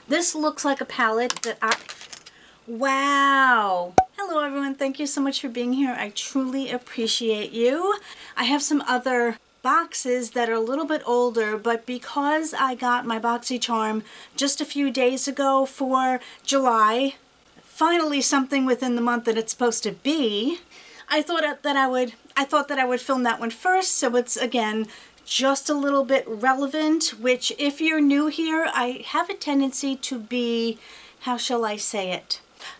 This looks like a palette that wow. Hello everyone, thank you so much for being here. I truly appreciate you. I have some other boxes that are a little bit older, but because I got my Boxycharm just a few days ago for July, finally something within the month that it's supposed to be, I thought that I would film that one first, so it's again just a little bit relevant, which if you're new here, I have a tendency to be, how shall I say it,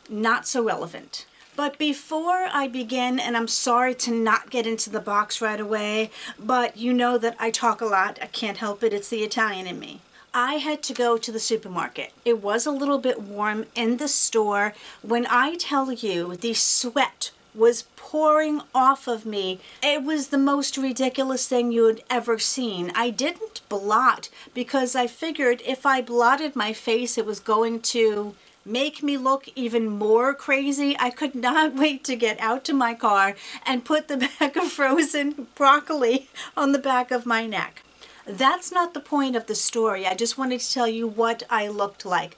not so relevant. But before I begin, and I'm sorry to not get into the box right away, but you know that I talk a lot. I can't help it. It's the Italian in me. I had to go to the supermarket. It was a little bit warm in the store. When I tell you the sweat was pouring off of me, it was the most ridiculous thing you had ever seen. I didn't blot because I figured if I blotted my face, it was going to make me look even more crazy. I could not wait to get out to my car and put the bag of frozen broccoli on the back of my neck. That's not the point of the story. I just wanted to tell you what I looked like.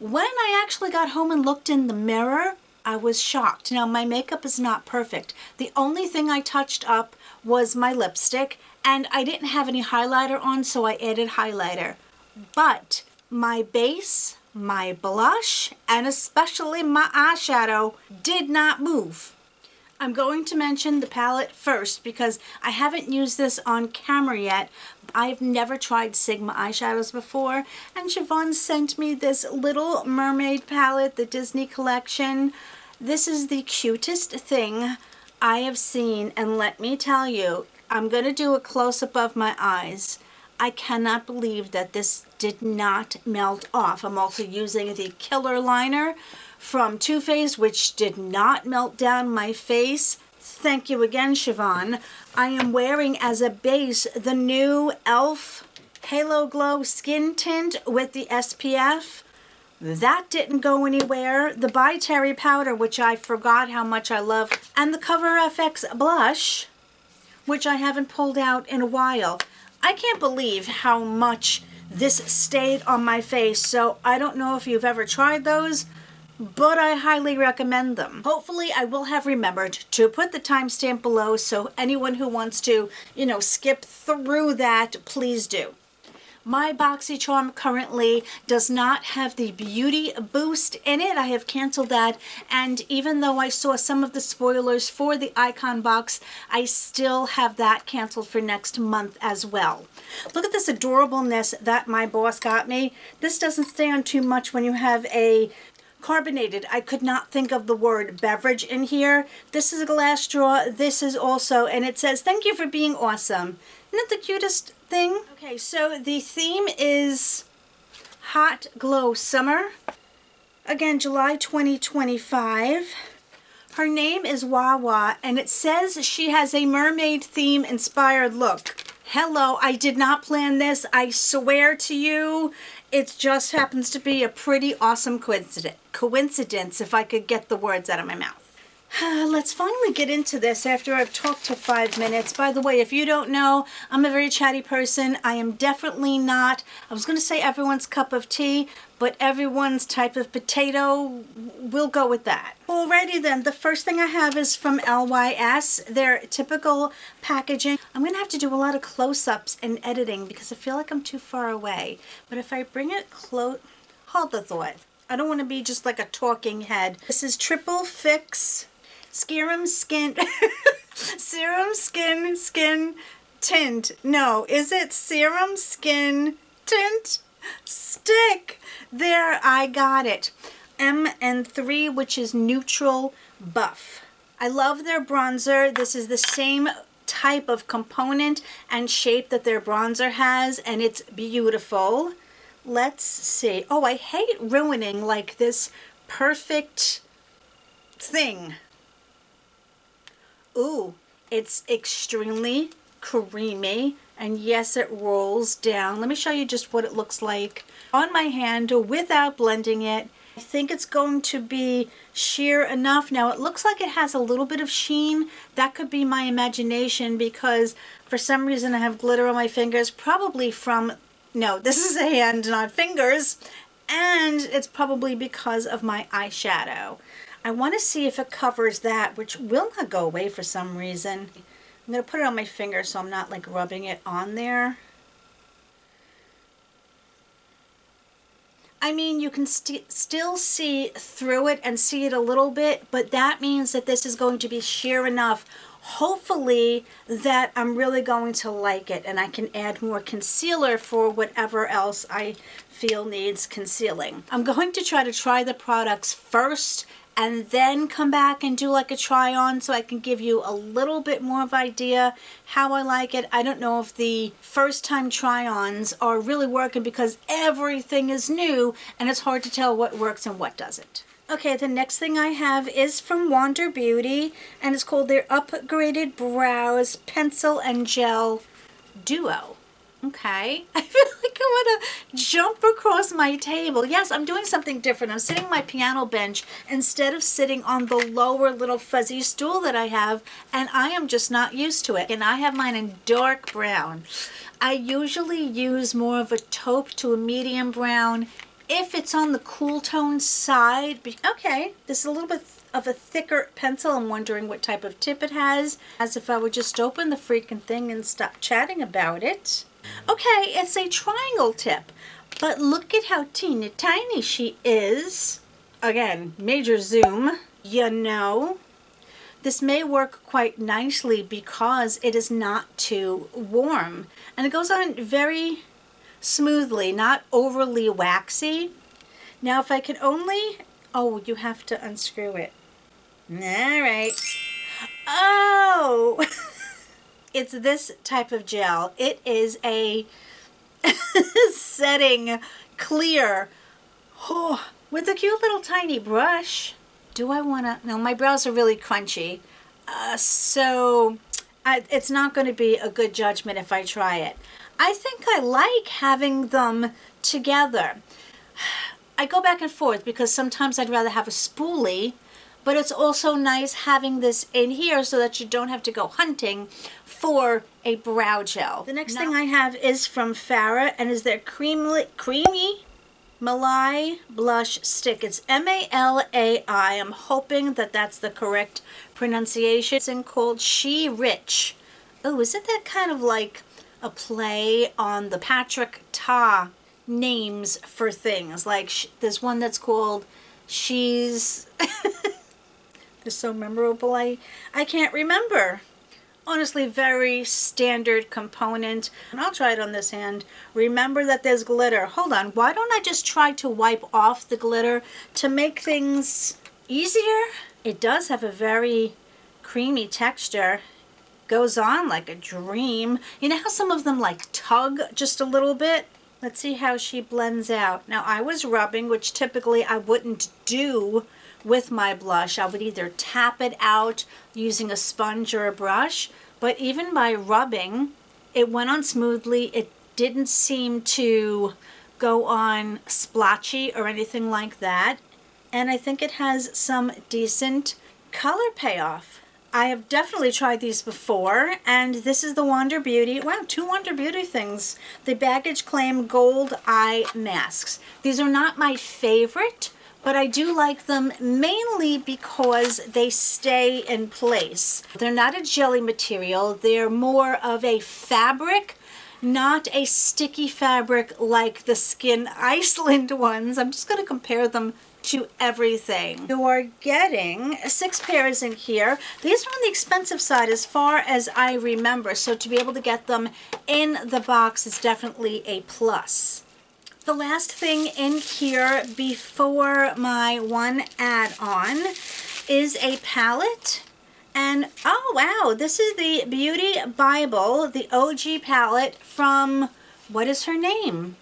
When I actually got home and looked in the mirror, I was shocked. Now, my makeup is not perfect. The only thing I touched up was my lipstick, and I didn't have any highlighter on, so I added highlighter. But my base, my blush, and especially my eyeshadow did not move. I'm going to mention the palette first because I haven't used this on camera yet. I've never tried Sigma eyeshadows before, and Siobhan sent me this Little Mermaid palette, the Disney collection. This is the cutest thing I have seen, and let me tell you, I'm going to do a close-up of my eyes. I cannot believe that this did not melt off. I'm also using the Killer Liner from Too Faced, which did not melt down my face. Thank you again, Siobhan. I am wearing as a base the new e.l.f. Halo Glow Skin Tint with the SPF. That didn't go anywhere. The By Terry powder, which I forgot how much I love, and the Cover FX blush, which I haven't pulled out in a while. I can't believe how much this stayed on my face, so I don't know if you've ever tried those, but I highly recommend them. Hopefully I will have remembered to put the timestamp below, so anyone who wants to, skip through that, please do. My Boxycharm currently does not have the Beauty Boost in it. I have canceled that, and even though I saw some of the spoilers for the Icon box, I still have that canceled for next month as well. Look at this adorableness that my boss got me. This doesn't stay on too much when you have a carbonated, I could not think of the word beverage in here. This is a glass straw. This is also, and it says, "Thank you for being awesome." Isn't that the cutest thing? Okay, so the theme is Hot Glow Summer. Again, July 2025. Her name is Wawa, and it says she has a mermaid theme inspired look. Hello, I did not plan this. I swear to you, it just happens to be a pretty awesome coincidence, if I could get the words out of my mouth. Let's finally get into this after I've talked for 5 minutes. By the way, if you don't know, I'm a very chatty person. I am definitely not, I was going to say everyone's cup of tea, but everyone's type of potato. We'll go with that. Alrighty then, the first thing I have is from LYS, their typical packaging. I'm going to have to do a lot of close-ups and editing because I feel like I'm too far away. But if I bring it close, hold the thought. I don't want to be just like a talking head. This is Triple Fix Serum Skin Skin Tint. No, is it Serum Skin Tint Stick? There, I got it. MN3, which is Neutral Buff. I love their bronzer. This is the same type of component and shape that their bronzer has, and it's beautiful. Let's see. Oh, I hate ruining like this perfect thing. Ooh, it's extremely creamy, and yes, it rolls down. Let me show you just what it looks like on my hand without blending it. I think it's going to be sheer enough. Now, it looks like it has a little bit of sheen. That could be my imagination because for some reason I have glitter on my fingers, probably from, no, this is a hand, not fingers. and it's probably because of my eyeshadow. I want to see if it covers that, which will not go away for some reason. I'm going to put it on my finger so I'm not like rubbing it on there. I mean, you can still see through it and see it a little bit, but that means that this is going to be sheer enough, hopefully, that I'm really going to like it, and I can add more concealer for whatever else I feel needs concealing. I'm going to try the products first and then come back and do like a try on so I can give you a little bit more of idea how I like it. I don't know if the first time try-ons are really working because everything is new and it's hard to tell what works and what doesn't. Okay, the next thing I have is from Wander Beauty, and it's called their Upgraded Brows Pencil and Gel Duo. Okay, I feel like I want to jump across my table. Yes, I'm doing something different. I'm sitting on my piano bench instead of sitting on the lower little fuzzy stool that I have, and I am just not used to it. And I have mine in dark brown. I usually use more of a taupe to a medium brown if it's on the cool tone side. Okay, this is a little bit of a thicker pencil. I'm wondering what type of tip it has, as if I would just open the freaking thing and stop chatting about it. Okay, it's a triangle tip, but look at how teeny tiny she is. Again, major zoom. You know, this may work quite nicely because it is not too warm, and it goes on very smoothly, not overly waxy. Now, if I could only... Oh, you have to unscrew it. All right. Oh! It's this type of gel. It is a setting clear, oh, with a cute little tiny brush. Do I want to? No, my brows are really crunchy. So it's not going to be a good judgment if I try it. I think I like having them together. I go back and forth because sometimes I'd rather have a spoolie, but it's also nice having this in here so that you don't have to go hunting for a brow gel. The next thing I have is from Farah, and is their creamy Malai blush stick. It's Malai. I'm hoping that that's the correct pronunciation. It's called She Rich. Oh, isn't that kind of like a play on the Patrick Ta names for things? Like there's one that's called She's... They're so memorable, I can't remember. Honestly, very standard component. And I'll try it on this hand. Remember that there's glitter. Hold on, why don't I just try to wipe off the glitter to make things easier? It does have a very creamy texture. Goes on like a dream. You know how some of them like tug just a little bit? Let's see how she blends out. Now, I was rubbing, which typically I wouldn't do with my blush. I would either tap it out using a sponge or a brush, but even by rubbing, it went on smoothly. It didn't seem to go on splotchy or anything like that. And I think it has some decent color payoff. I have definitely tried these before, and this is the Wander Beauty. Wow, 2 Wander Beauty things. The Baggage Claim Gold Eye Masks. These are not my favorite, but I do like them mainly because they stay in place. They're not a jelly material. They're more of a fabric, not a sticky fabric like the Skin Iceland ones. I'm just going to compare them to everything. You are getting 6 pairs in here. These are on the expensive side as far as I remember, so to be able to get them in the box is definitely a plus. The last thing in here before my one add-on is a palette. And oh wow, this is the Beauty Bybel, the OG palette from, what is her name?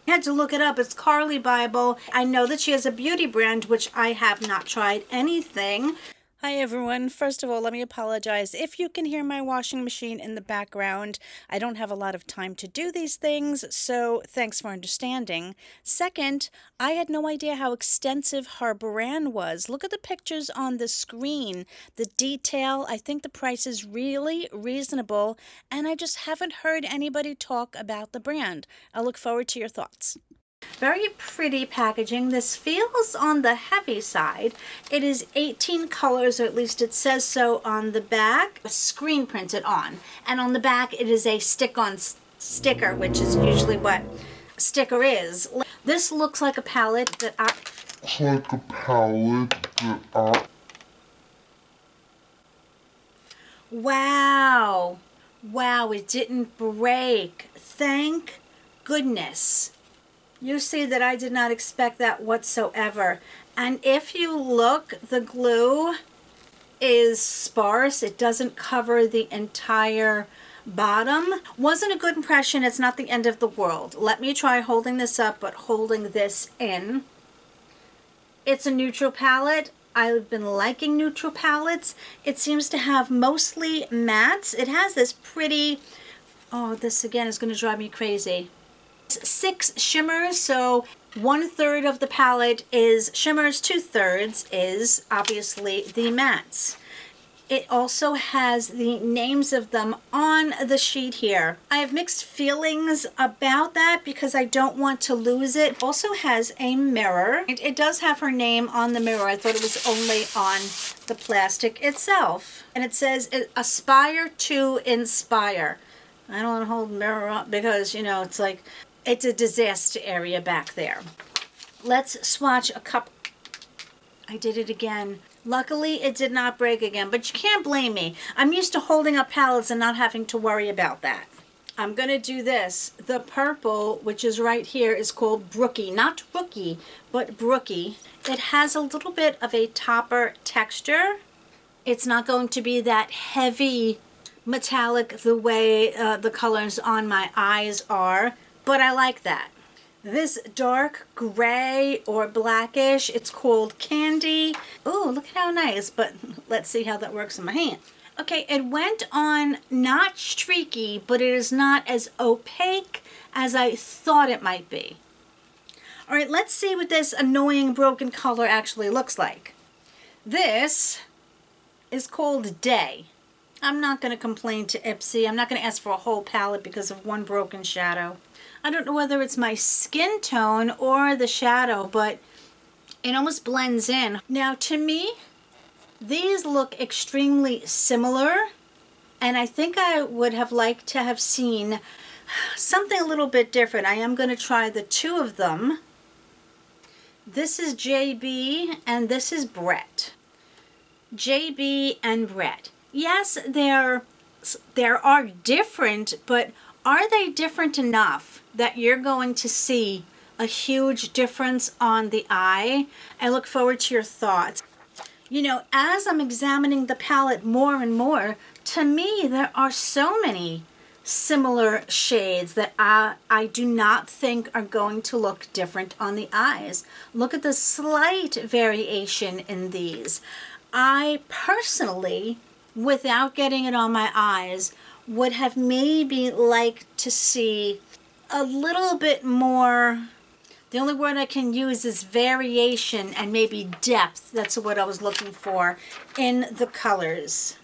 I had to look it up. It's Carly Bybel. I know that she has a beauty brand, which I have not tried anything. Hi everyone. First of all, let me apologize if you can hear my washing machine in the background. I don't have a lot of time to do these things, so thanks for understanding. Second, I had no idea how extensive her brand was. Look at the pictures on the screen. The detail, I think the price is really reasonable, and I just haven't heard anybody talk about the brand. I look forward to your thoughts. Very pretty packaging. This feels on the heavy side. It is 18 colors, or at least it says so on the back. Screen printed on. And on the back it is a stick-on sticker, which is usually what a sticker is. This looks like a palette that Wow. Wow, it didn't break. Thank goodness. You see that I did not expect that whatsoever. And if you look, the glue is sparse. It doesn't cover the entire bottom. Wasn't a good impression. It's not the end of the world. Let me try holding this up, but holding this in. It's a neutral palette. I've been liking neutral palettes. It seems to have mostly mattes. It has this pretty, oh, this again is going to drive me crazy. 6 shimmers, so 1/3 of the palette is shimmers, 2/3 is obviously the mattes. It also has the names of them on the sheet here. I have mixed feelings about that because I don't want to lose it. It also has a mirror. It does have her name on the mirror. I thought it was only on the plastic itself. And it says, aspire to inspire. I don't want to hold the mirror up because, you know, it's like, it's a disaster area back there. Let's swatch a couple. I did it again. Luckily, it did not break again, but you can't blame me. I'm used to holding up palettes and not having to worry about that. I'm going to do this. The purple, which is right here, is called Brookie. Not Rookie, but Brookie. It has a little bit of a topper texture. It's not going to be that heavy metallic the way the colors on my eyes are, but I like that. This dark gray or blackish, it's called Candy. Oh, look at how nice, but let's see how that works in my hand. Okay, it went on not streaky, but it is not as opaque as I thought it might be. All right, let's see what this annoying broken color actually looks like. This is called Day. I'm not going to complain to Ipsy. I'm not going to ask for a whole palette because of one broken shadow. I don't know whether it's my skin tone or the shadow, but it almost blends in. Now, to me, these look extremely similar, and I think I would have liked to have seen something a little bit different. I am going to try the two of them. This is JB, and this is Brett. JB and Brett. Yes, there are different, but are they different enough that you're going to see a huge difference on the eye? I look forward to your thoughts. You know, as I'm examining the palette more and more, to me there are so many similar shades that I do not think are going to look different on the eyes. Look at the slight variation in these. I personally, without getting it on my eyes, would have maybe liked to see a little bit more. The only word I can use is variation and maybe depth. That's what I was looking for in the colors.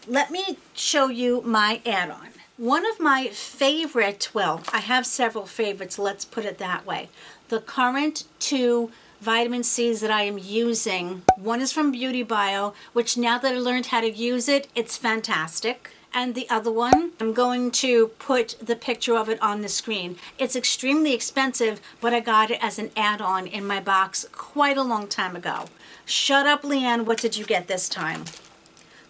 Let me show you my add-on. One of my favorite, well, I have several favorites, let's put it that way. The current 2 vitamin C's that I am using. One is from Beauty Bio, which now that I learned how to use it, it's fantastic. And the other one, I'm going to put the picture of it on the screen. It's extremely expensive, but I got it as an add-on in my box quite a long time ago. Shut up, Leann, what did you get this time?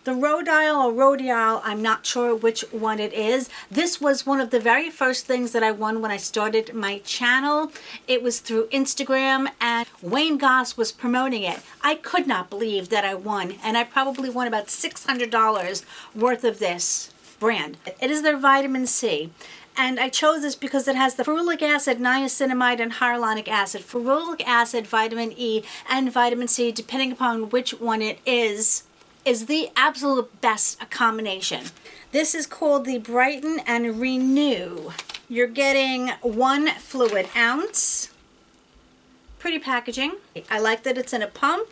The Rodial or Rodial, I'm not sure which one it is. This was one of the very first things that I won when I started my channel. It was through Instagram and Wayne Goss was promoting it. I could not believe that I won, and I probably won about $600 worth of this brand. It is their vitamin C. And I chose this because it has the ferulic acid, niacinamide, and hyaluronic acid. Ferulic acid, vitamin E, and vitamin C, depending upon which one it is the absolute best combination. This is called the Brighten and Renew. You're getting 1 fluid ounce. Pretty packaging. I like that it's in a pump.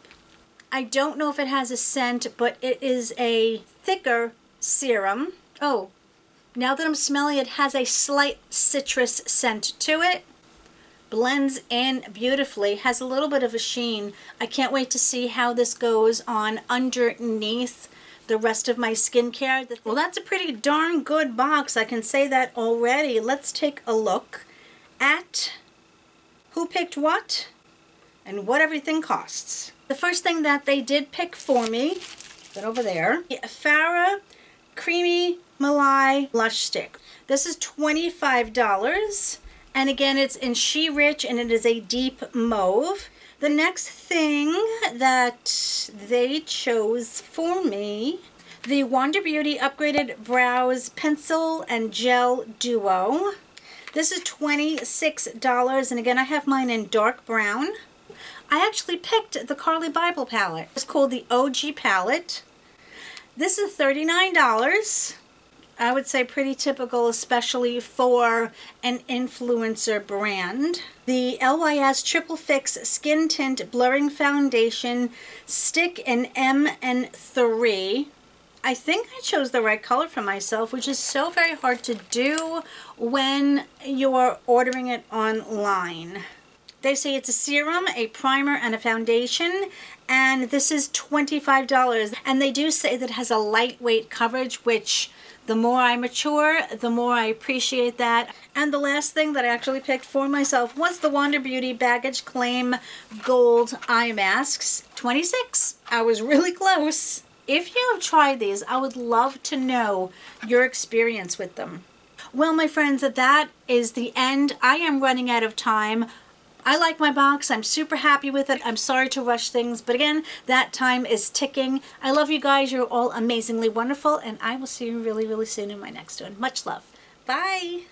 I don't know if it has a scent, but it is a thicker serum. Oh, now that I'm smelling it, has a slight citrus scent to it. blends in beautifully, has a little bit of a sheen. I can't wait to see how this goes on underneath the rest of my skincare. Well, that's a pretty darn good box, I can say that already. Let's take a look at who picked what and what everything costs. The first thing that they did pick for me, that over there, the Farah Creamy Malai Blush Stick. This is $25, and again, it's in She Rich, and it is a deep mauve. The next thing that they chose for me, the Wander Beauty Upgraded Brows Pencil and Gel Duo. This is $26, and again, I have mine in dark brown. I actually picked the Carly Bybel palette. It's called the OG palette. This is $39. I would say pretty typical, especially for an influencer brand. The LYS Triple Fix Skin Tint Blurring Foundation, stick in M and 3. I think I chose the right color for myself, which is so very hard to do when you're ordering it online. They say it's a serum, a primer, and a foundation, and this is $25. And they do say that it has a lightweight coverage, which the more I mature, the more I appreciate that. And the last thing that I actually picked for myself was the Wander Beauty Baggage Claim Gold Eye Masks. $26. I was really close. If you have tried these, I would love to know your experience with them. Well, my friends, that is the end. I am running out of time. I like my box. I'm super happy with it. I'm sorry to rush things, but again, that time is ticking. I love you guys. You're all amazingly wonderful, and I will see you really, really soon in my next one. Much love. Bye.